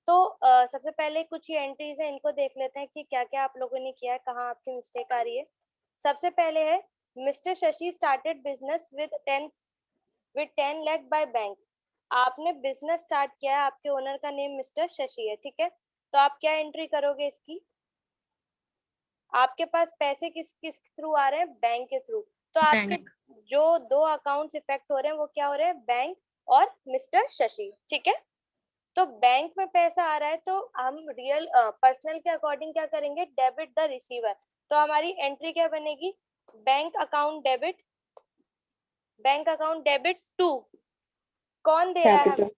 तो सबसे पहले कुछ ये एंट्रीज है, इनको देख लेते हैं कि क्या क्या आप लोगों ने किया है, कहाँ आपकी मिस्टेक आ रही है। सबसे पहले है mister Shashi started business with 10 lakh by bank. आपने बिजनेस स्टार्ट किया है, आपके ओनर का नेम मिस्टर शशि है, ठीक है। तो आप क्या एंट्री करोगे इसकी? आपके पास पैसे किस किस थ्रू आ रहे हैं? बैंक के थ्रू। तो आपके बैंक। जो दो अकाउंट्स इफेक्ट हो रहे हैं वो क्या हो रहे हैं? बैंक और मिस्टर शशि, ठीक है। तो बैंक में पैसा आ रहा है तो हम रियल पर्सनल के अकॉर्डिंग क्या करेंगे? Debit the receiver. तो हमारी एंट्री क्या बनेगी? Bank account debit, bank account debit to, कौन दे रहा है? कैपिटल।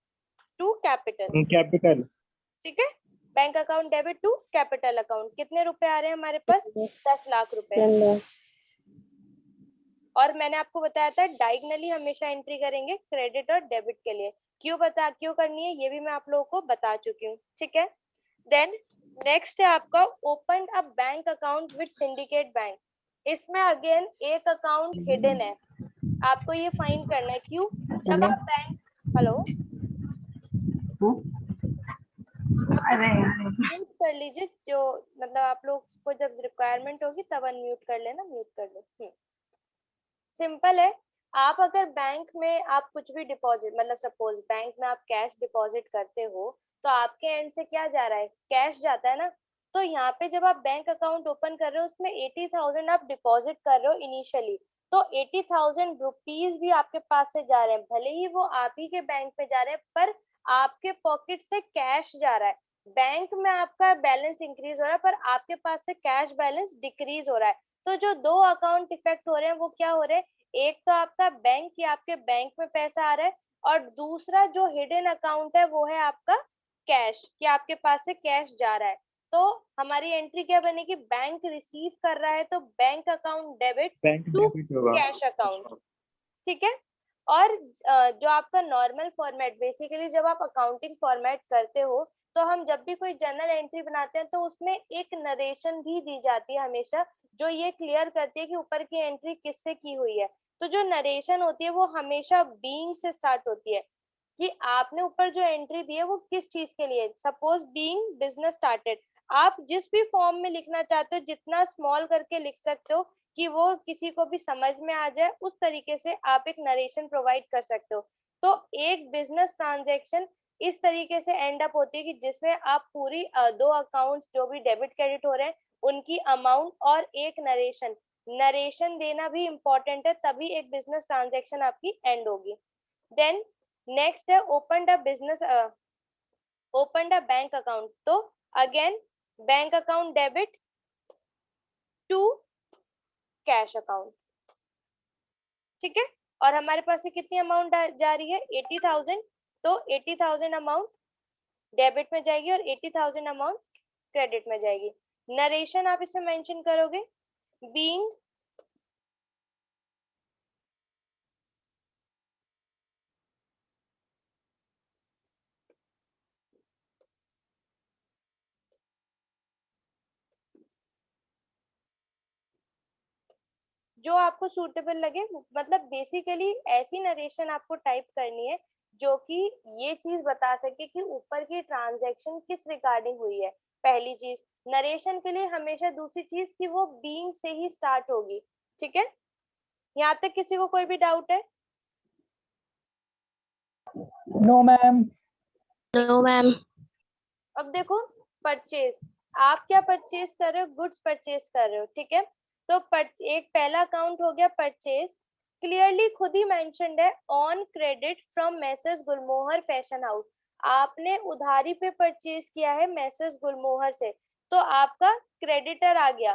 To capital, capital. ठीक है। Bank account debit to capital account. कितने रुपए आ रहे हैं हमारे पास? 10 लाख रुपए। और मैंने आपको बताया था डायगनली हमेशा एंट्री करेंगे क्रेडिट और डेबिट के लिए। क्यों करनी है ये भी मैं आप लोगों को बता चुकी हूँ, ठीक है। देन नेक्स्ट है आपका open a bank account with syndicate bank. इसमें अगेन एक अकाउंट हिडन है, आपको ये फाइंड करना है। क्यों? जब आप बैंक, हेलो, म्यूट कर लीजिए, जो मतलब आप लोग को जब रिक्वायरमेंट होगी तब अनम्यूट कर लेना, म्यूट कर लो। सिंपल है। आप अगर बैंक में आप कुछ भी डिपॉजिट, मतलब सपोज बैंक में आप कैश डिपॉजिट करते हो तो आपके एंड से क्या जा रहा है? कैश जाता है ना। तो यहाँ पे जब आप बैंक अकाउंट ओपन कर रहे हो उसमें 80,000 आप डिपॉजिट कर रहे हो इनिशियली, तो 80,000 रुपीज भी आपके पास से जा रहे हैं, भले ही वो आप ही के बैंक पे जा रहे हैं पर आपके पॉकेट से कैश जा रहा है। बैंक में आपका बैलेंस इंक्रीज हो रहा है पर आपके पास से कैश बैलेंस डिक्रीज हो रहा है। तो जो दो अकाउंट इफेक्ट हो रहे हैं वो क्या हो रहे हैं? एक तो आपका बैंक की आपके बैंक में पैसा आ रहा है, और दूसरा जो हिडन अकाउंट है वो है आपका कैश, कि आपके पास से कैश जा रहा है। तो हमारी एंट्री क्या बनेगी? बैंक रिसीव कर रहा है तो bank account debit to cash account, ठीक है। और जो आपका नॉर्मल फॉर्मेट, बेसिकली जब आप अकाउंटिंग फॉर्मेट करते हो तो हम जब भी कोई जर्नल एंट्री बनाते हैं तो उसमें एक नरेशन भी दी जाती है हमेशा, जो ये क्लियर करती है कि ऊपर की एंट्री किससे की हुई है। तो जो नरेशन होती है वो हमेशा बीइंग से स्टार्ट होती है, कि आपने ऊपर जो एंट्री दी है वो किस चीज के लिए। सपोज बीइंग बिजनेस स्टार्टेड, आप जिस भी फॉर्म में लिखना चाहते हो जितना स्मॉल करके लिख सकते हो कि वो किसी को भी समझ में आ जाए, उस तरीके से आप एक नरेशन प्रोवाइड कर सकते हो। तो एक बिजनेस ट्रांजैक्शन इस तरीके से एंड अप होती है कि जिसमें आप पूरी दो अकाउंट्स जो भी डेबिट क्रेडिट हो रहे हैं उनकी अमाउंट और एक नरेशन, नरेशन देना भी इम्पोर्टेंट है, तभी एक बिजनेस ट्रांजैक्शन आपकी एंड होगी। देन नेक्स्ट है open the business, open the bank account. तो again bank account debit to cash account, ठीक है। और हमारे पास से कितनी अमाउंट जा रही है? 80,000। तो 80,000 अमाउंट डेबिट में जाएगी और 80,000 अमाउंट क्रेडिट में जाएगी। नरेशन आप इसमें मेंशन करोगे बीइंग, जो आपको सूटेबल लगे, मतलब बेसिकली ऐसी नरेशन आपको टाइप करनी है जो कि ये चीज बता सके कि ऊपर की ट्रांजैक्शन किस रिगार्डिंग हुई है। पहली चीज नरेशन के लिए हमेशा, दूसरी चीज कि वो बीइंग से ही स्टार्ट होगी, ठीक है। यहाँ तक किसी को कोई भी डाउट है? No ma'am. No ma'am. अब देखो परचेज, आप क्या परचेज कर रहे हो? गुड्स परचेज कर रहे हो, ठीक है। तो एक पहला अकाउंट हो गया परचेज, क्लियरली खुद ही मेंशन्ड है on credit from message Gulmohar fashion house. आपने उधारी पे परचेज किया है मैसेज गुलमोहर से, तो आपका क्रेडिटर आ गया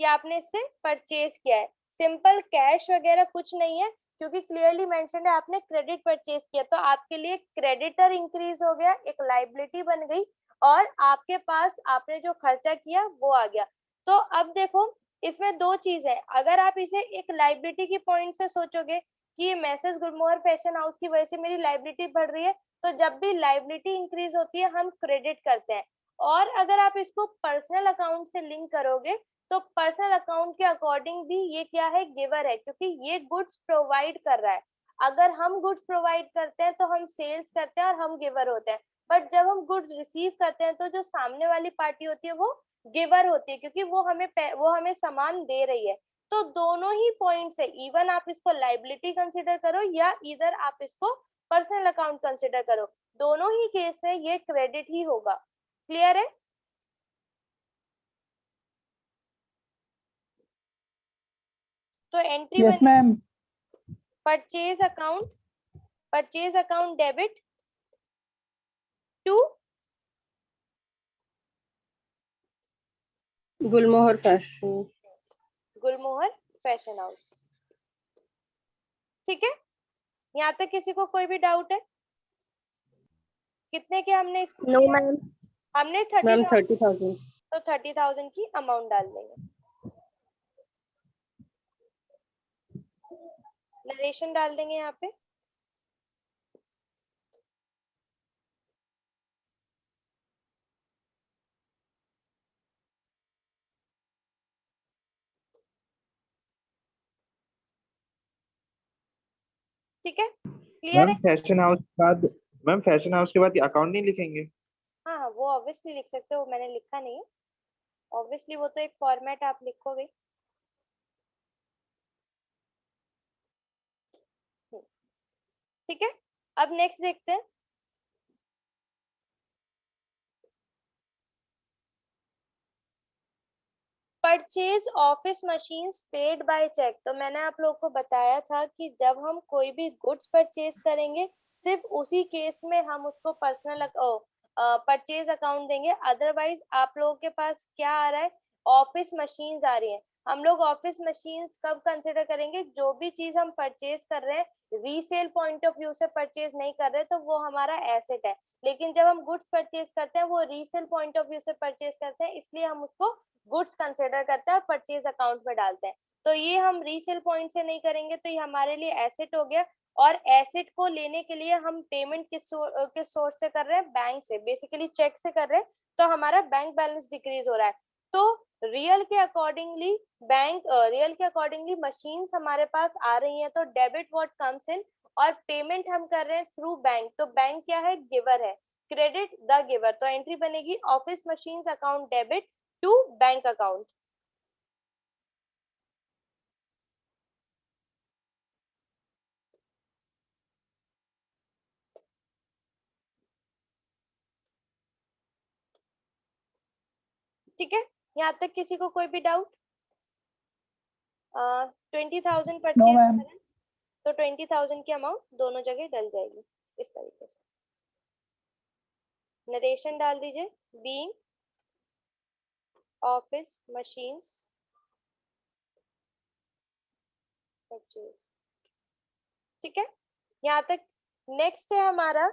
कि आपने इससे परचेज किया है। सिंपल कैश वगैरह कुछ नहीं है क्योंकि क्लियरली मेंशन्ड है आपने क्रेडिट परचेज किया, तो आपके लिए क्रेडिटर इंक्रीज हो गया, एक लाइबिलिटी बन गई, और आपके पास आपने जो खर्चा किया वो आ गया। तो अब देखो इसमें दो चीज है, अगर आप इसे एक लाइबिलिटी की पॉइंट से सोचोगे कि मैसेज गुलमोहर फैशन हाउस की वजह से मेरी लाइबिलिटी बढ़ रही है, तो जब भी लाइबिलिटी इंक्रीज होती है हम क्रेडिट करते हैं। और अगर आप इसको पर्सनल अकाउंट से लिंक करोगे तो पर्सनल अकाउंट के अकॉर्डिंग भी ये क्या है? गिवर है, क्योंकि ये गुड्स प्रोवाइड कर रहा है। अगर हम गुड्स प्रोवाइड करते हैं तो हम सेल्स करते हैं और हम गिवर होते हैं। बट जब हम गुड्स रिसीव करते हैं तो जो सामने वाली पार्टी होती है वो गिवर होती है, क्योंकि वो हमें सामान दे रही है। तो दोनों ही पॉइंट से इवन आप इसको लाइबिलिटी कंसिडर करो या इधर आप इसको पर्सनल अकाउंट कंसिडर करो, दोनों ही केस में ये क्रेडिट ही होगा। क्लियर है? तो entry Yes, ma'am. Purchase account debit to Gulmohar fashion house. ठीक है, यहाँ तक किसी को कोई भी डाउट है? कितने के हमने इसको No, किया? ma'am. हमने मैम 30,000, 30,000। तो 30,000 की अमाउंट डाल देंगे। नरेशन डाल देंगे यहाँ पे। ठीक है, क्लियर है? मैम फैशन हाउस के बाद अकाउंट नहीं लिखेंगे? हाँ हाँ, वो ऑब्वियसली लिख सकते हो, मैंने लिखा नहीं है। ऑब्वियसली वो तो एक फॉर्मेट आप लिखोगे। ठीक है, अब नेक्स्ट देखते हैं। Purchase office machines paid by cheque. तो मैंने आप लोगों को बताया था कि जब हम कोई भी गुड्स परचेज करेंगे सिर्फ उसी केस में हम उसको पर्सनल परचेज अकाउंट देंगे। अदरवाइज आप लोगों के पास क्या आ रहा है, ऑफिस मशीन्स आ रही हैं। हम लोग ऑफिस मशीन्स कब कंसिडर करेंगे, जो भी चीज हम परचेज कर रहे हैं रीसेल पॉइंट ऑफ व्यू से परचेज नहीं कर रहे तो वो हमारा एसेट है। लेकिन जब हम गुड्स परचेज करते हैं वो रीसेल पॉइंट ऑफ व्यू से परचेज करते हैं, इसलिए हम उसको गुड्स कंसिडर करते हैं और परचेज अकाउंट में डालते हैं। तो ये हम रीसेल पॉइंट से नहीं करेंगे, तो ये हमारे लिए एसेट हो गया। और एसेट को लेने के लिए हम पेमेंट किस सोर्स से कर रहे हैं, बैंक से, बेसिकली चेक से कर रहे हैं। तो हमारा बैंक बैलेंस डिक्रीज हो रहा है। तो रियल के अकॉर्डिंगली मशीन्स हमारे पास आ रही हैं, तो डेबिट व्हाट कम्स इन, और पेमेंट हम कर रहे हैं थ्रू बैंक। तो बैंक क्या है, गिवर है, क्रेडिट द गिवर। तो एंट्री बनेगी office machines account debit to bank account. ठीक है, यहाँ तक किसी को कोई भी डाउट? 20,000 No, purchase ma'am. करें तो 20,000 की अमाउंट दोनों जगह डल जाएगी इस तरीके से। नरेशन डाल दीजिए, बीइंग ऑफिस मशीन्स परचेज। ठीक है, यहाँ तक। नेक्स्ट है हमारा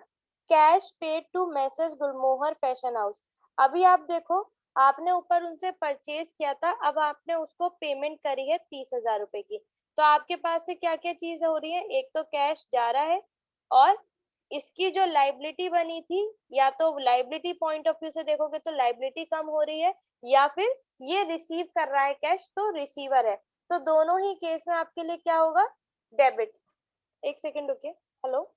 cash paid to Messrs Gulmohar fashion house. अभी आप देखो, आपने ऊपर उनसे परचेज किया था, अब आपने उसको पेमेंट करी है 30,000 रुपए की। तो आपके पास से क्या क्या चीज हो रही है, एक तो कैश जा रहा है, और इसकी जो लाइबिलिटी बनी थी, या तो लाइबिलिटी पॉइंट ऑफ व्यू से देखोगे तो लाइबिलिटी कम हो रही है, या फिर ये रिसीव कर रहा है कैश तो रिसीवर है। तो दोनों ही केस में आपके लिए क्या होगा, डेबिट। एक सेकेंड रुकिए, हेलो।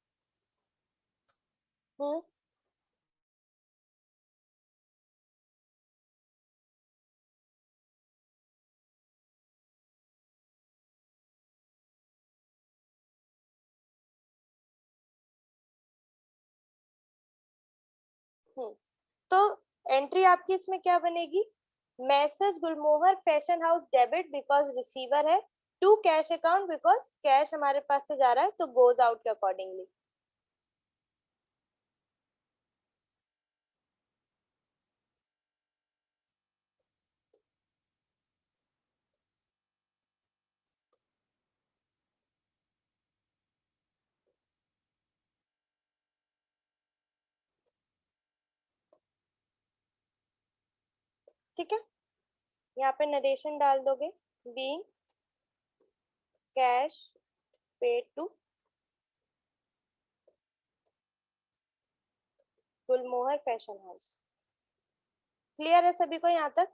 तो एंट्री आपकी इसमें क्या बनेगी, Messrs Gulmohar fashion house debit because receiver है, to cash account because cash हमारे पास से जा रहा है, तो गोज आउट के अकॉर्डिंगली। ठीक है, यहाँ पे नरेशन डाल दोगे, being cash paid to Gulmohar fashion house. Clear है सभी को यहाँ तक?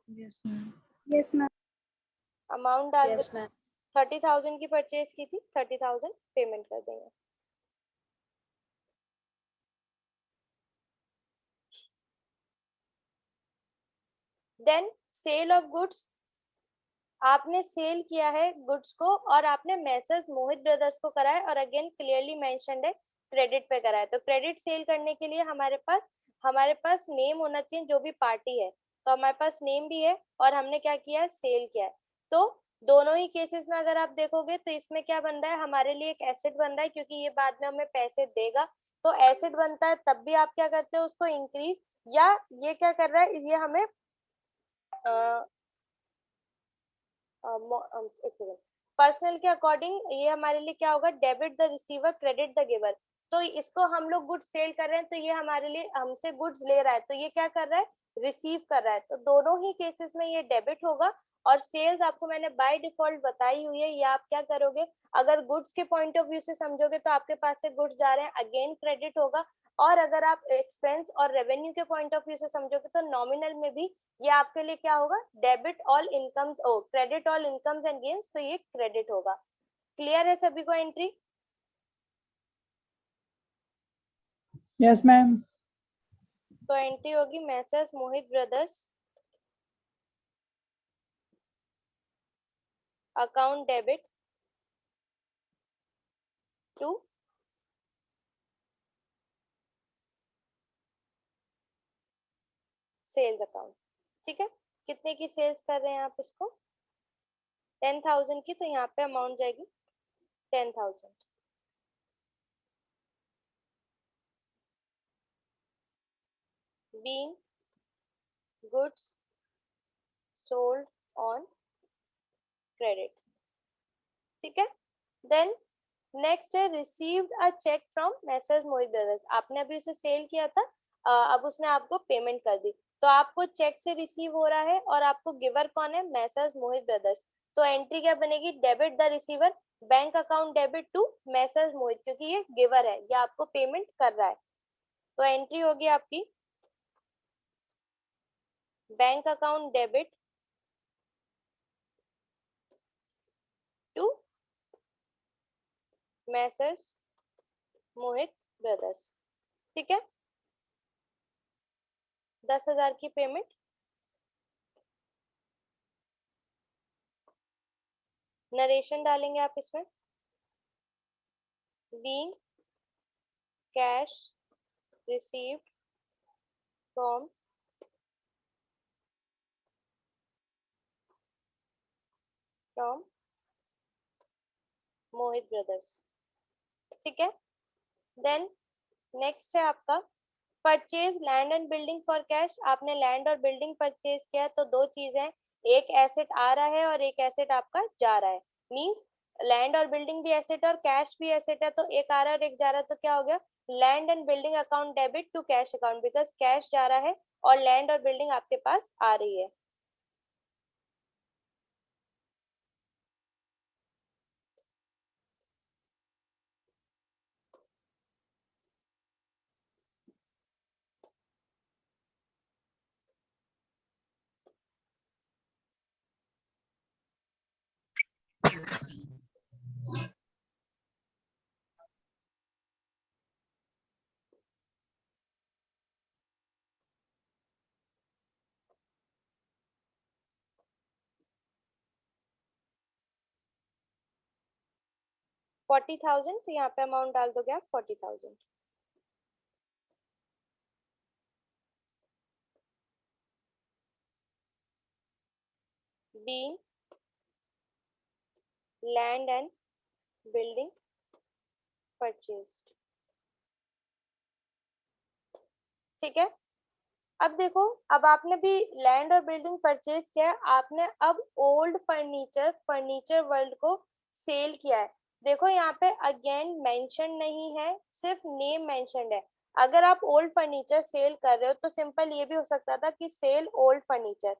Yes, ma'am. अमाउंट डाल दो। Yes, ma'am. 30,000 की परचेज की थी, 30,000 पेमेंट कर देंगे। देन सेल ऑफ गुड्स, आपने सेल किया है गुड्स को और आपने मैसेज मोहित ब्रदर्स को करा है और अगेन क्लियरली मेंशन्ड है क्रेडिट पे करा है। तो क्रेडिट सेल करने के लिए हमारे पास नेम होना चाहिए जो भी पार्टी है, तो हमारे पास नेम भी है और हमने क्या किया है, सेल किया है। तो दोनों ही केसेस में अगर आप देखोगे तो इसमें क्या बन रहा है, हमारे लिए एक एसेट बन रहा है क्योंकि ये बाद में हमें पैसे देगा। तो एसेट बनता है तब भी आप क्या करते हो, उसको इंक्रीज, या ये क्या कर रहा है, ये हमें एक सेकेंड, पर्सनल के अकॉर्डिंग ये हमारे लिए क्या होगा, debit the receiver credit the giver. तो इसको हम लोग गुड्स सेल कर रहे हैं तो ये हमारे लिए हमसे गुड्स ले रहा है, तो ये क्या कर रहा है, रिसीव कर रहा है। तो दोनों ही केसेस में ये डेबिट होगा। और सेल्स आपको मैंने बाय डिफॉल्ट बताई हुई है, ये आप क्या करोगे, अगर गुड्स के पॉइंट ऑफ व्यू से समझोगे तो आपके पास से गुड्स जा रहे हैं, अगेन क्रेडिट होगा। और अगर आप एक्सपेंस और रेवेन्यू के पॉइंट ऑफ व्यू से समझोगे तो नॉमिनल में भी ये आपके लिए क्या होगा, debit all incomes, oh credit all incomes and gains, तो ये क्रेडिट होगा। क्लियर है सभी को एंट्री? Yes ma'am. तो एंट्री होगी Messrs Mohit brothers account debit to sales account. ठीक है, कितने की सेल्स कर रहे हैं आप इसको, 10,000 की, तो यहाँ पे अमाउंट जाएगी 10,000। Being goods sold on credit. ठीक है, देन नेक्स्ट है received a cheque from Messrs Mohit brothers. आपने अभी उसे सेल किया था, अब उसने आपको पेमेंट कर दी, तो आपको चेक से रिसीव हो रहा है और आपको गिवर कौन है, मैसेज मोहित ब्रदर्स। तो एंट्री क्या बनेगी, debit the receiver bank account debit to Messrs Mohit, क्योंकि ये गिवर है, ये आपको पेमेंट कर रहा है। तो एंट्री होगी आपकी bank account debit to Messrs Mohit brothers. ठीक है, 10,000 की पेमेंट। नरेशन डालेंगे आप इसमें, being cash received from Mohit brothers. ठीक है, देन नेक्स्ट है आपका purchase land and building for cash. आपने लैंड और बिल्डिंग परचेज किया है, तो दो चीजें हैं, एक एसेट आ रहा है और एक एसेट आपका जा रहा है। मींस लैंड और बिल्डिंग भी एसेट और कैश भी एसेट है, तो एक आ रहा है और एक जा रहा है, तो क्या हो गया, land and building account debit to cash account, because cash जा रहा है और लैंड और बिल्डिंग आपके पास आ रही है। $40,000, तो यहाँ पे अमाउंट डाल दोगे आप 40,000। Being land and building purchased. ठीक है, अब देखो, अब आपने भी लैंड और बिल्डिंग परचेज किया है, आपने अब ओल्ड फर्नीचर वर्ल्ड को सेल किया है। देखो यहाँ पे अगेन मेंशन नहीं है, सिर्फ नेम मेंशन्ड है। अगर आप ओल्ड फर्नीचर सेल कर रहे हो तो सिंपल ये भी हो सकता था कि सेल ओल्ड फर्नीचर,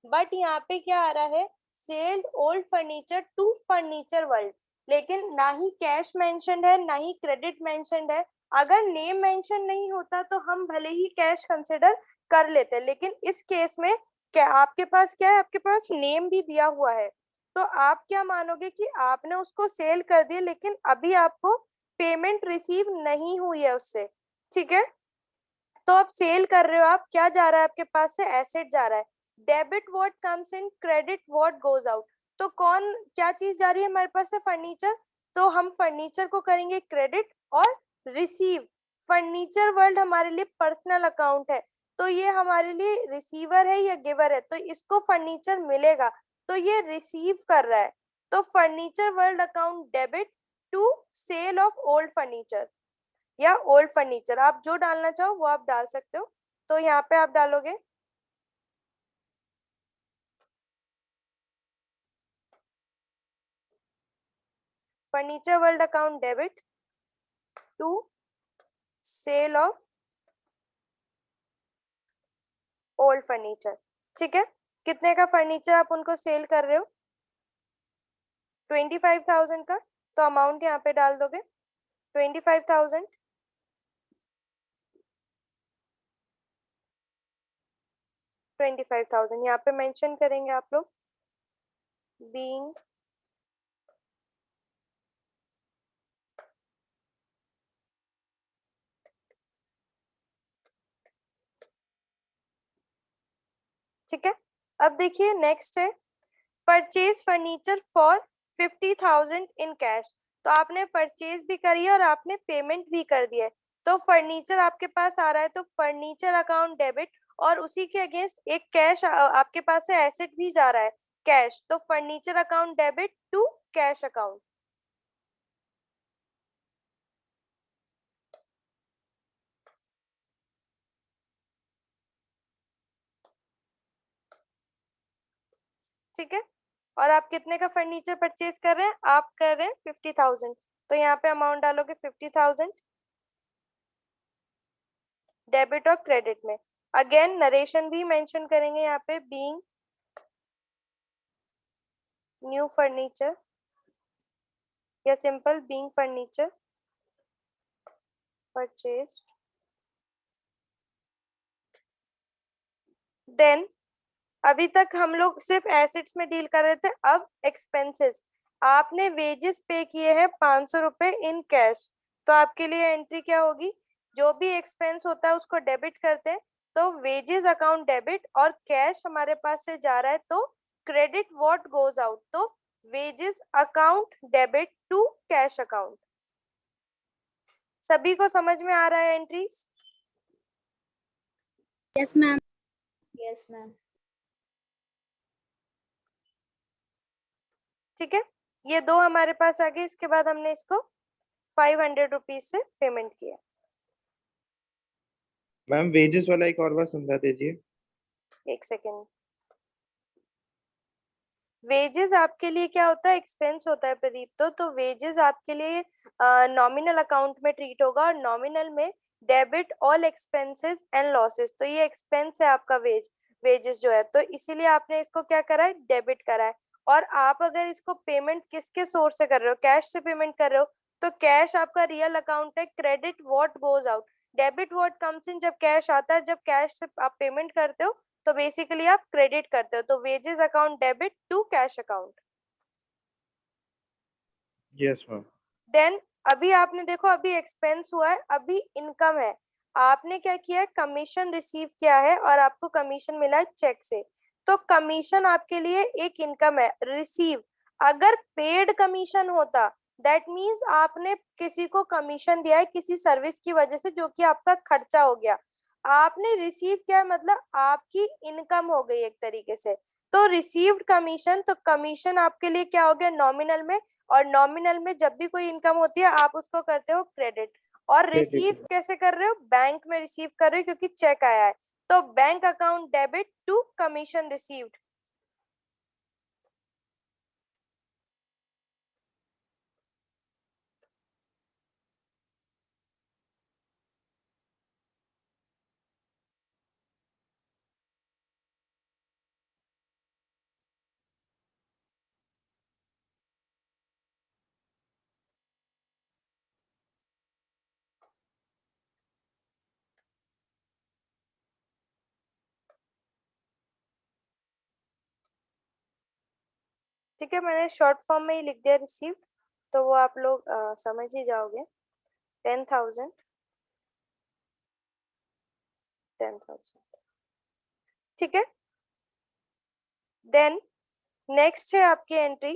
बट यहाँ पे क्या आ रहा है, sold old furniture to furniture world, लेकिन ना ही कैश मेंशन्ड है ना ही क्रेडिट मेंशन्ड है। अगर नेम मेंशन नहीं होता तो हम भले ही कैश कंसिडर कर लेते, लेकिन इस केस में क्या आपके पास क्या है, आपके पास नेम भी दिया हुआ है, तो आप क्या मानोगे कि आपने उसको सेल कर दिया लेकिन अभी आपको पेमेंट रिसीव नहीं हुई है उससे। ठीक है, तो आप सेल कर रहे हो, आप क्या जा रहा है आपके पास से, एसेट जा रहा है। Debit what comes in, credit what goes out. तो कौन क्या चीज जा रही है हमारे पास से, फर्नीचर, तो हम फर्नीचर को करेंगे क्रेडिट। और रिसीव, फर्नीचर वर्ल्ड हमारे लिए पर्सनल अकाउंट है, तो ये हमारे लिए रिसीवर है या गिवर है, तो इसको फर्नीचर मिलेगा, तो ये रिसीव कर रहा है। तो furniture world account debit to sale of old furniture या ओल्ड फर्नीचर, आप जो डालना चाहो वो आप डाल सकते हो। तो यहाँ पे आप डालोगे furniture world account debit to sale of old furniture. ठीक है, कितने का फर्नीचर आप उनको सेल कर रहे हो, 25,000 का, तो अमाउंट यहाँ पे डाल दोगे 25,000, 25,000 यहाँ पे मेंशन करेंगे आप लोग, बीइंग ठीक है। अब देखिए नेक्स्ट है purchase furniture for 50,000 in cash. तो आपने परचेज भी करी है और आपने पेमेंट भी कर दिया है, तो फर्नीचर आपके पास आ रहा है, तो फर्नीचर अकाउंट डेबिट, और उसी के अगेंस्ट एक कैश आपके पास से एसेट भी जा रहा है, कैश, तो furniture account debit to cash account. ठीक है, और आप कितने का फर्नीचर परचेज कर रहे हैं, आप कर रहे हैं 50,000, तो यहाँ पे अमाउंट डालोगे 50,000 डेबिट और क्रेडिट में। अगेन नरेशन भी मेंशन करेंगे यहाँ पे, बीइंग न्यू फर्नीचर या simple being furniture purchased. Then अभी तक हम लोग सिर्फ एसेट्स में डील कर रहे थे, अब एक्सपेंसेस, आपने वेजेस पे किए हैं 500 रुपए इन कैश, तो आपके लिए एंट्री क्या होगी, जो भी एक्सपेंस होता है उसको डेबिट करते हैं, तो वेजेस अकाउंट डेबिट, और कैश हमारे पास से जा रहा है, तो क्रेडिट व्हाट गोज आउट, तो wages account debit to cash account. सभी को समझ में आ रहा है entries? Yes, ma'am. Yes, ma'am. ठीक है, ये दो हमारे पास आ गए, इसके बाद हमने इसको 500 रुपीज से पेमेंट किया। मैम वेजेस वाला एक और बार समझा दीजिए। एक सेकेंड, वेजेस आपके लिए क्या होता है, एक्सपेंस होता है प्रदीप, तो वेजेस आपके लिए नॉमिनल अकाउंट में ट्रीट होगा, और नॉमिनल में debit all expenses and losses, तो ये एक्सपेंस है आपका वेजेस जो है, तो इसीलिए आपने इसको क्या करा है, डेबिट करा है। और आप अगर इसको पेमेंट किसके सोर्स से कर रहे हो, कैश से पेमेंट कर रहे हो, तो कैश आपका रियल अकाउंट है, credit what goes out, debit what comes in, जब कैश आता है, जब कैश से आप पेमेंट करते हो तो बेसिकली आप क्रेडिट करते हो, तो wages account debit to cash account. Yes ma'am. Then अभी आपने देखो, अभी एक्सपेंस हुआ है, अभी इनकम है, आपने क्या किया है, कमीशन रिसीव किया है और आपको कमीशन मिला है चेक से, तो कमीशन आपके लिए एक इनकम है, रिसीव। अगर पेड कमीशन होता, दैट मीन्स आपने किसी को कमीशन दिया है किसी सर्विस की वजह से, जो कि आपका खर्चा हो गया, आपने रिसीव किया है, मतलब आपकी इनकम हो गई एक तरीके से, तो रिसीव्ड कमीशन, तो कमीशन आपके लिए क्या हो गया, नॉमिनल में, और नॉमिनल में जब भी कोई इनकम होती है आप उसको करते हो क्रेडिट, और रिसीव कैसे कर रहे हो, बैंक में रिसीव कर रहे हो क्योंकि चेक आया है, तो bank account debit to commission received. ठीक है, मैंने शॉर्ट फॉर्म में ही लिख दिया रिसीव्ड, तो वो आप लोग समझ ही जाओगे, 10,000, 10,000। ठीक है, देन नेक्स्ट है आपकी entry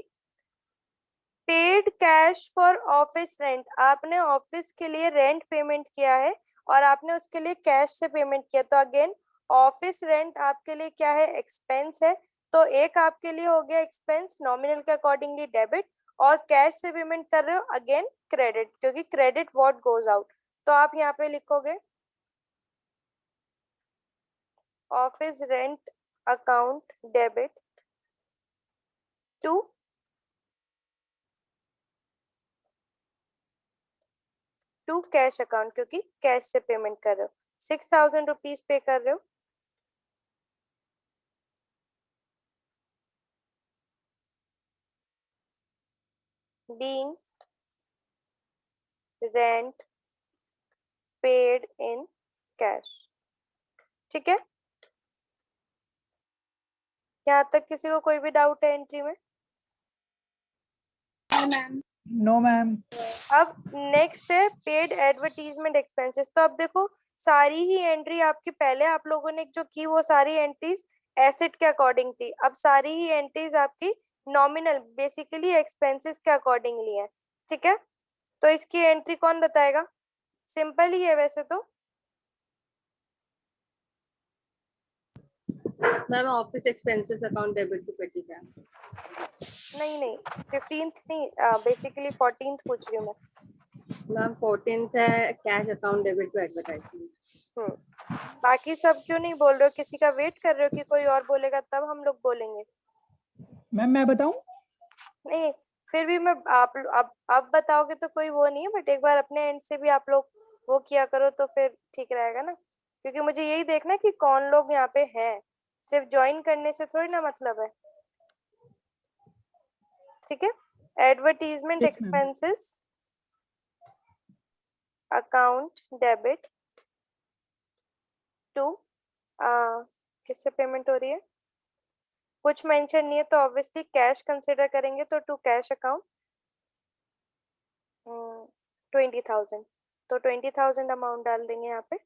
paid cash for office rent. आपने ऑफिस के लिए रेंट पेमेंट किया है और आपने उसके लिए कैश से पेमेंट किया, तो अगेन ऑफिस रेंट आपके लिए क्या है, एक्सपेंस है। तो एक आपके लिए हो गया एक्सपेंस, नॉमिनल के अकॉर्डिंगली डेबिट, और कैश से पेमेंट कर रहे हो अगेन क्रेडिट, क्योंकि क्रेडिट व्हाट गोज आउट। तो आप यहाँ पे लिखोगे office rent account debit to cash account, क्योंकि कैश से पेमेंट कर रहे हो, 6,000 रुपीज पे कर रहे हो। being rent paid in cash। ठीक है, यहाँ तक किसी को कोई भी डाउट है एंट्री में? No ma'am. अब नेक्स्ट है पेड एडवर्टीजमेंट एक्सपेंसेस। तो अब देखो सारी ही एंट्री आपकी, पहले आप लोगों ने जो की वो सारी एंट्रीज एसेट के अकॉर्डिंग थी, अब सारी ही एंट्रीज आपकी नॉमिनल बेसिकली एक्सपेंसेस के अकॉर्डिंगली है। ठीक है, तो इसकी एंट्री कौन बताएगा? सिंपल ही है वैसे तो। Ma'am office expenses account debit to petty cash. नहीं 15th नहीं, बेसिकली 14th पूछ रही हूँ मैं। मैम 14th है cash account debit to advertisement. बाकी सब क्यों नहीं बोल रहे हो? किसी का वेट कर रहे हो कि कोई और बोलेगा तब हम लोग बोलेंगे? मैम मैं बताऊं? नहीं, फिर भी मैं आप अब बताओगे तो कोई वो नहीं है, बट एक बार अपने एंड से भी आप लोग वो किया करो तो फिर ठीक रहेगा ना, क्योंकि मुझे यही देखना कि कौन लोग यहाँ पे हैं, सिर्फ ज्वाइन करने से थोड़ी ना मतलब है। ठीक है, advertisement Yes, ma'am. Expenses account debit to, किससे पेमेंट हो रही है? कुछ मेंशन नहीं है तो ऑब्वियसली कैश कंसिडर करेंगे, तो टू कैश अकाउंट 20,000, तो 20,000 अमाउंट डाल देंगे यहाँ पे।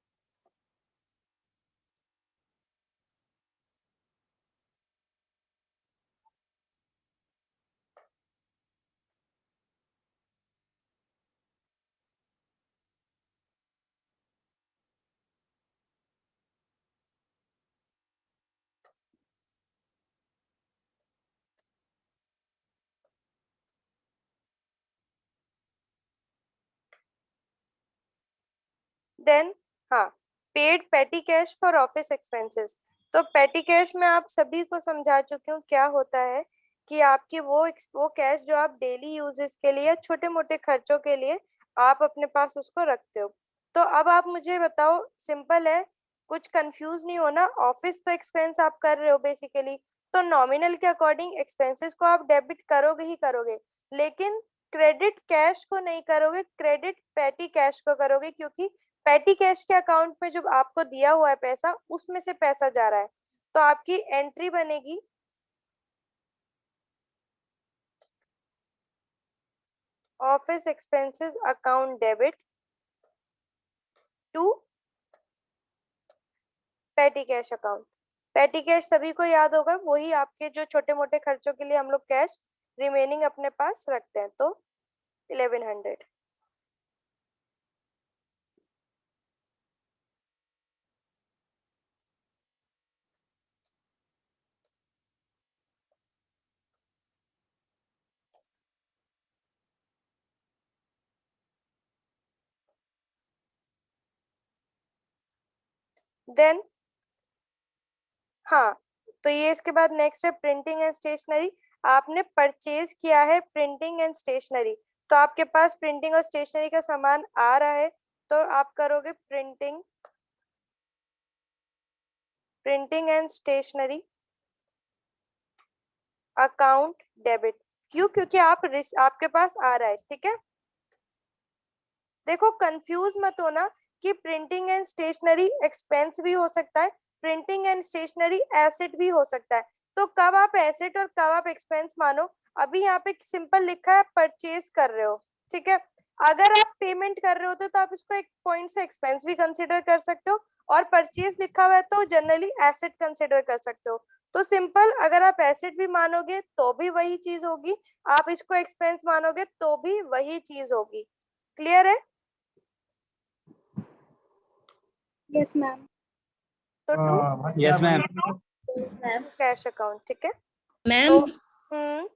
देन हाँ, पेड पेटी कैश फॉर ऑफिस एक्सपेंसेस। तो पेटी कैश में आप सभी को समझा चुकी हूँ क्या होता है, कि आपकी वो कैश जो आप डेली यूजेस के लिए, छोटे मोटे खर्चों के लिए आप अपने पास उसको रखते हो। तो अब आप मुझे बताओ, सिंपल है, कुछ कंफ्यूज नहीं होना। ऑफिस तो एक्सपेंस आप कर रहे हो बेसिकली, तो नॉमिनल के अकॉर्डिंग एक्सपेंसेस को आप डेबिट करोगे ही करोगे, लेकिन क्रेडिट कैश को नहीं करोगे, क्रेडिट पेटी कैश को करोगे, क्योंकि पेटी कैश के अकाउंट में जब आपको दिया हुआ है पैसा, उसमें से पैसा जा रहा है। तो आपकी एंट्री बनेगी office expenses account debit to petty cash account. Petty cash सभी को याद होगा, वही आपके जो छोटे मोटे खर्चों के लिए हम लोग कैश रिमेनिंग अपने पास रखते हैं, तो 1100। देन हाँ, तो ये इसके बाद नेक्स्ट है प्रिंटिंग एंड स्टेशनरी। आपने परचेज किया है प्रिंटिंग एंड स्टेशनरी, तो आपके पास प्रिंटिंग और स्टेशनरी का सामान आ रहा है, तो आप करोगे printing and stationery account debit. क्यों? क्योंकि आपके पास आ रहा है। ठीक है, देखो कंफ्यूज मत होना कि प्रिंटिंग एंड स्टेशनरी एक्सपेंस भी हो सकता है, प्रिंटिंग एंड स्टेशनरी एसेट भी हो सकता है। तो कब आप एसेट और कब आप एक्सपेंस मानो? अभी यहाँ पे सिंपल लिखा है परचेज कर रहे हो, ठीक है। अगर आप पेमेंट कर रहे होते तो आप इसको एक पॉइंट से एक्सपेंस भी कंसिडर कर सकते हो, और परचेज लिखा हुआ है तो जनरली एसेट कंसिडर कर सकते हो। तो सिंपल, अगर आप एसेट भी मानोगे तो भी वही चीज होगी, आप इसको एक्सपेंस मानोगे तो भी वही चीज होगी। क्लियर है? Yes ma'am. तो to yes ma'am. Cash account, ठीक है। मैम तो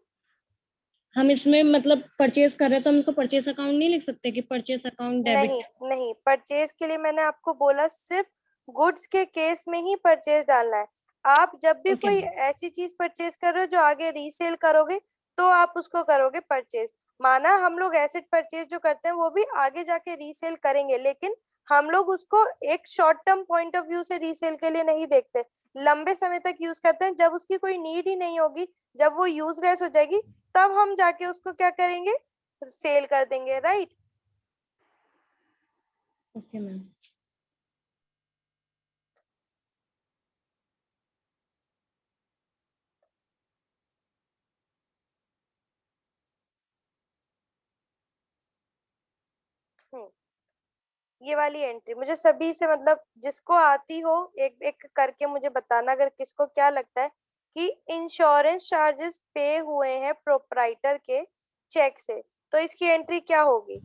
हम इसमें मतलब परचेज कर रहे हैं तो हम इसको परचेज अकाउंट नहीं लिख सकते कि परचेज अकाउंट नहीं डेबिट? नहीं, परचेज के लिए मैंने आपको बोला सिर्फ गुड्स के केस में ही परचेज डालना है। आप जब भी ओके कोई ऐसी चीज परचेज कर रहे हो जो आगे रीसेल करोगे तो आप उसको करोगे परचेज। माना हम लोग एसेट परचेज जो करते हैं वो भी आगे जाके रीसेल करेंगे, लेकिन हम लोग उसको एक short term point of view से रीसेल के लिए नहीं देखते, लंबे समय तक यूज करते हैं। जब उसकी कोई नीड ही नहीं होगी, जब वो यूजलेस हो जाएगी, तब हम जाके उसको क्या करेंगे, सेल कर देंगे, राइट। Okay ma'am. ये वाली एंट्री मुझे सभी से, मतलब जिसको आती हो एक एक करके मुझे बताना, अगर किसको क्या लगता है कि इंश्योरेंस चार्जेस पे हुए हैं प्रोप्राइटर के चेक से, तो इसकी एंट्री क्या होगी?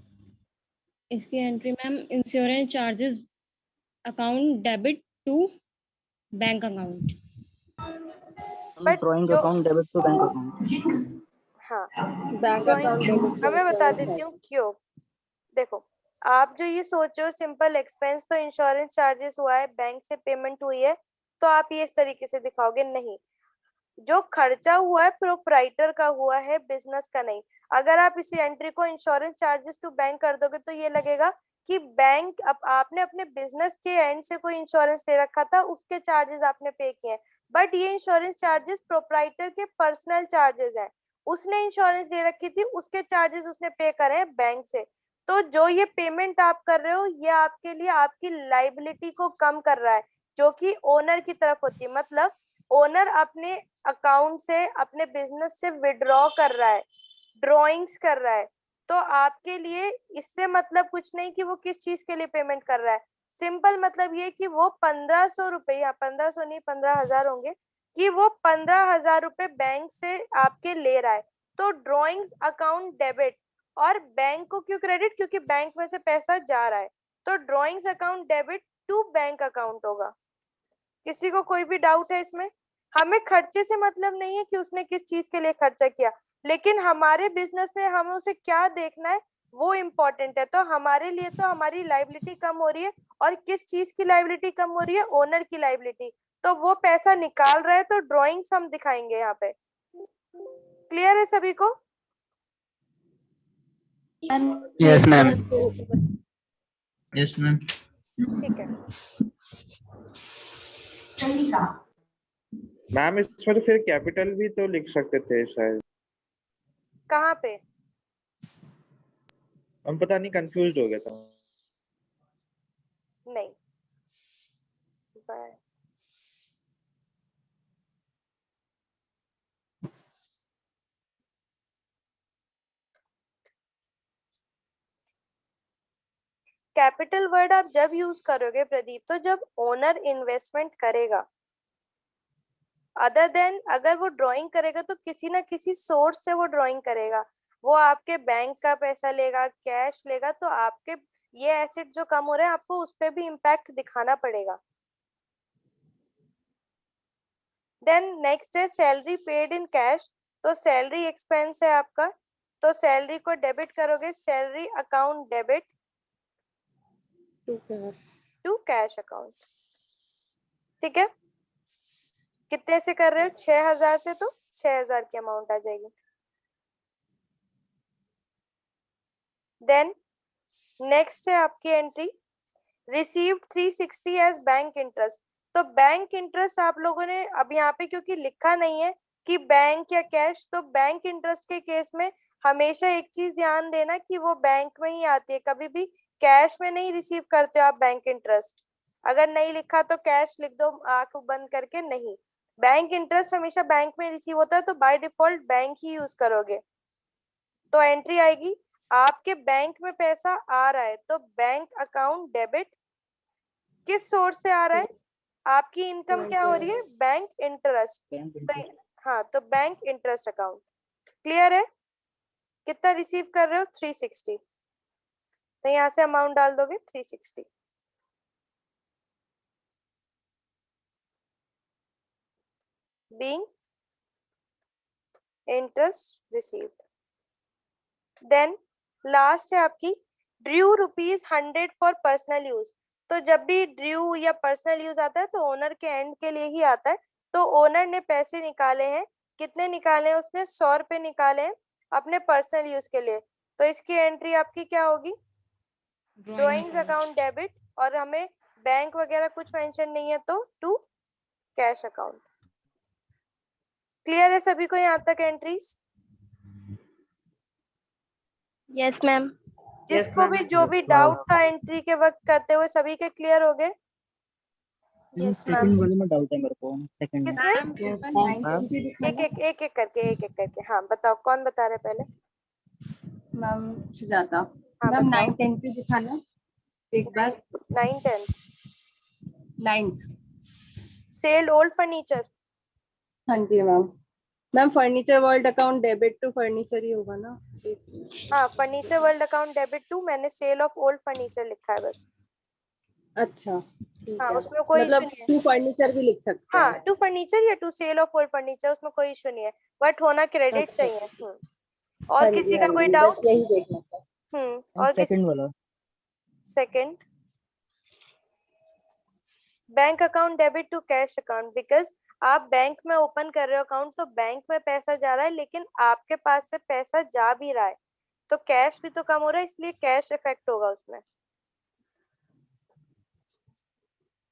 इसकी entry ma'am insurance charges account debit to bank account. But drawing जो, account debit to bank account. हाँ बैंक अकाउंट डेबिट अब मैं बता देती हूँ क्यों। देखो, आप जो ये सोच रहे हो सिंपल एक्सपेंस तो इंश्योरेंस चार्जेस हुआ है, बैंक से पेमेंट हुई है, तो आप ये इस तरीके से दिखाओगे, नहीं। जो खर्चा हुआ है प्रोप्राइटर का हुआ है, बिजनेस का नहीं। अगर आप इसी एंट्री को इंश्योरेंस चार्जेस टू बैंक कर दोगे तो ये लगेगा कि बैंक, अब आपने अपने बिजनेस के एंड से कोई इंश्योरेंस ले रखा था, उसके चार्जेस आपने पे किए हैं, बट ये इंश्योरेंस चार्जेस प्रोप्राइटर के पर्सनल चार्जेस हैं, उसने इंश्योरेंस ले रखी थी, उसके चार्जेस उसने पे करे हैं बैंक से। तो जो ये पेमेंट आप कर रहे हो ये आपके लिए आपकी लाइबिलिटी को कम कर रहा है, जो कि ओनर की तरफ होती है। मतलब ओनर अपने अकाउंट से, अपने बिजनेस से विड्रॉ कर रहा है, ड्रॉइंग्स कर रहा है, तो आपके लिए इससे मतलब कुछ नहीं कि वो किस चीज के लिए पेमेंट कर रहा है। सिंपल मतलब ये कि वो 1500 रुपए, या 1500 नहीं 15,000 होंगे, कि वो 15,000 रुपए बैंक से आपके ले रहा है। तो ड्रॉइंग्स अकाउंट डेबिट, और बैंक को क्यों क्रेडिट, क्योंकि बैंक में से पैसा जा रहा है, तो drawings account debit to bank account होगा। किसी को कोई भी डाउट है इसमें? हमें खर्चे से मतलब नहीं है कि उसने किस चीज के लिए खर्चा किया, लेकिन हमारे बिजनेस में हमें उसे क्या देखना है वो इम्पोर्टेंट है। तो हमारे लिए तो हमारी लाइबिलिटी कम हो रही है, और किस चीज की लाइबिलिटी कम हो रही है, ओनर की लाइबिलिटी। तो वो पैसा निकाल रहा है तो ड्रॉइंग्स हम दिखाएंगे यहाँ पे। क्लियर है सभी को? Yes ma'am. Yes ma'am. ठीक है। मैम इसमें तो फिर कैपिटल भी तो लिख सकते थे शायद, कहाँ पे? हम पता नहीं कंफ्यूज हो गया था। नहीं, बाय। कैपिटल वर्ड आप जब यूज करोगे प्रदीप, तो जब ओनर इन्वेस्टमेंट करेगा, अदर देन अगर वो ड्राइंग करेगा तो किसी ना किसी सोर्स से वो ड्राइंग करेगा, वो आपके बैंक का पैसा लेगा, कैश लेगा, तो आपके ये एसेट जो कम हो रहे हैं आपको उस पर भी इम्पैक्ट दिखाना पड़ेगा। देन नेक्स्ट है सैलरी पेड इन कैश, तो सैलरी एक्सपेंस है आपका, तो सैलरी को डेबिट करोगे, salary account debit to cash account. ठीक है, कितने से कर रहे हो? 6,000 से, तो 6,000 की अमाउंट आ जाएगी। देन नेक्स्ट है आपकी entry received 360 as bank interest. तो बैंक इंटरेस्ट आप लोगों ने अब यहाँ पे क्योंकि लिखा नहीं है कि बैंक या कैश, तो बैंक इंटरेस्ट के केस में हमेशा एक चीज ध्यान देना कि वो बैंक में ही आती है, कभी भी कैश में नहीं रिसीव करते हो आप बैंक इंटरेस्ट। अगर नहीं लिखा तो कैश लिख दो आंख बंद करके, नहीं, बैंक इंटरेस्ट हमेशा बैंक में रिसीव होता है, तो by default bank he use करोगे। तो एंट्री आएगी, आपके बैंक में पैसा आ रहा है तो बैंक अकाउंट डेबिट, किस सोर्स से आ रहा है? आपकी इनकम क्या हो रही है? Bank interest. बैंक तो हाँ, तो बैंक इंटरेस्ट अकाउंट। क्लियर है? कितना रिसीव कर रहे हो? 360। तो यहाँ से अमाउंट डाल दोगे 360। Being interest received. Then last है आपकी ड्रू ₹100 फॉर पर्सनल यूज। तो जब भी ड्रू या पर्सनल यूज आता है तो ओनर के एंड के लिए ही आता है। तो ओनर ने पैसे निकाले हैं, कितने निकाले हैं उसने? 100 रुपए निकाले हैं अपने पर्सनल यूज के लिए। तो इसकी एंट्री आपकी क्या होगी? ड्रॉइंग्स अकाउंट डेबिट, और हमें बैंक वगैरह कुछ मेंशन नहीं है तो टू कैश अकाउंट। क्लियर है सभी को यहाँ तक एंट्रीज? Yes ma'am. जिसको भी जो भी डाउट था एंट्री के वक्त करते हुए सभी के क्लियर हो गए? Yes second ma'am. वाले में डाउट है मेरे को, सेकंड में। किसमें? मैम एक एक करके। हाँ बताओ, कौन बता रहे पहले? मैम सुजाता। हाँ मैम बताओ। 9th एंट्री दिखाना एक बार। 9 10 9th। Cell old furniture. हाँ जी ma'am. Ma'am furniture world account debit to furniture ही होगा ना? हाँ, furniture world account debit to, मैंने सेल ऑफ ओल्ड फर्नीचर लिखा है बस। अच्छा ठीक हाँ, है। उसमें कोई इशू मतलब नहीं है। टू फर्नीचर भी लिख सकते हैं। हाँ, टू फर्नीचर या to sale of old furniture, उसमें कोई इशू नहीं है, बट होना क्रेडिट अच्छा। चाहिए। और किसी का कोई बस डाउट? यही देखना था। और किसी? सेकंड वाला। Second, bank account debit to cash account, because आप बैंक में ओपन कर रहे हो अकाउंट तो बैंक में पैसा जा रहा है, लेकिन आपके पास से पैसा जा भी रहा है तो कैश भी तो कम हो रहा है, इसलिए कैश इफेक्ट होगा उसमें।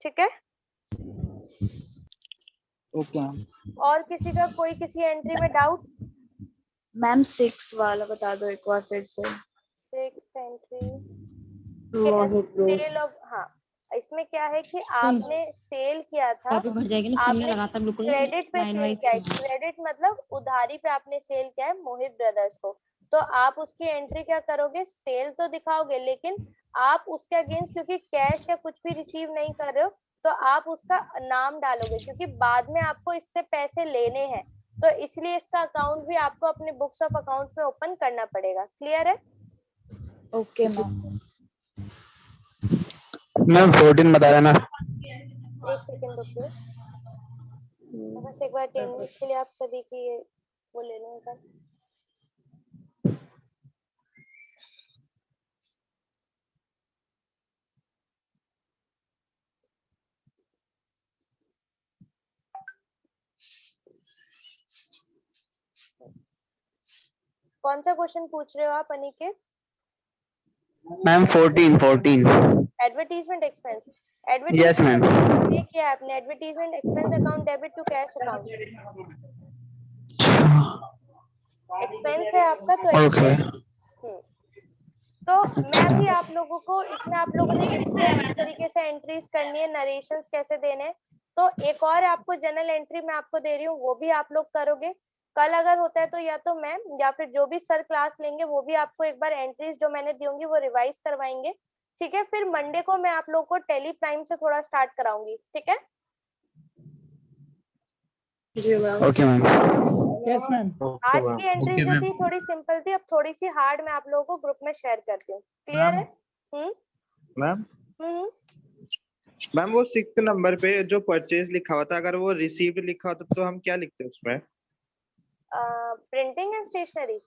ठीक है? Okay ma'am. और किसी का कोई किसी एंट्री में डाउट? मैम 6 वाला बता दो एक बार फिर से। 6th entry Mohit cell of, हाँ इसमें क्या है कि आपने सेल किया था, कॉपी भर जाएगी ना, सबने आपने लगातार बिल्कुल क्रेडिट पे लाइन सेल वाइज किया है। क्रेडिट मतलब उधारी पे आपने सेल किया है मोहित ब्रदर्स को, तो आप उसकी एंट्री क्या करोगे? सेल तो दिखाओगे, लेकिन आप उसके अगेंस्ट क्योंकि कैश या कुछ भी रिसीव नहीं कर रहे हो तो आप उसका नाम डालोगे, क्योंकि बाद में आपको इससे पैसे लेने हैं, तो इसलिए इसका अकाउंट भी आपको अपने बुक्स ऑफ अकाउंट में ओपन करना पड़ेगा। क्लियर है? Okay ma'am. मैम 14 बता देना। एक सेकंड रुकिए, बस एक बार अटेंडेंस के लिए आप सभी की ये वो ले लो एक बार। कौन सा क्वेश्चन पूछ रहे हो आप Aniket? Ma'am 14। Advertisement expense. Yes ma'am. ये किया आपने, advertisement expense account debit to cash account. Expense है आपका तो ओके। तो मैं अभी आप लोगों को इसमें, आप लोगों ने लिख दिया किस तरीके से एंट्रीज करनी है, नरेशंस कैसे देने हैं, तो एक और आपको जनरल एंट्री मैं आपको दे रही हूँ, वो भी आप लोग करोगे। कल अगर होता है तो या तो मैम या फिर जो भी सर क्लास लेंगे वो भी आपको एक बार एंट्रीज जो मैंने दी होंगी वो रिवाइज करवाएंगे। ठीक है? फिर मंडे को मैं आप लोगों को टेली प्राइम से थोड़ा स्टार्ट कराऊंगी। ठीक है? जी मैम। Okay ma'am. Yes ma'am. आज की एंट्री Okay, जो ma'am. थी थोड़ी सिंपल थी, अब थोड़ी सी हार्ड मैं आप लोगों को ग्रुप में शेयर करती हूँ। क्लियर है? मैम हम्म मैम वो 6th नंबर पे जो परचेज लिखा हुआ था, अगर वो रिसीव्ड लिखा होता तो हम क्या लिखते उसमें? Printing and stationery.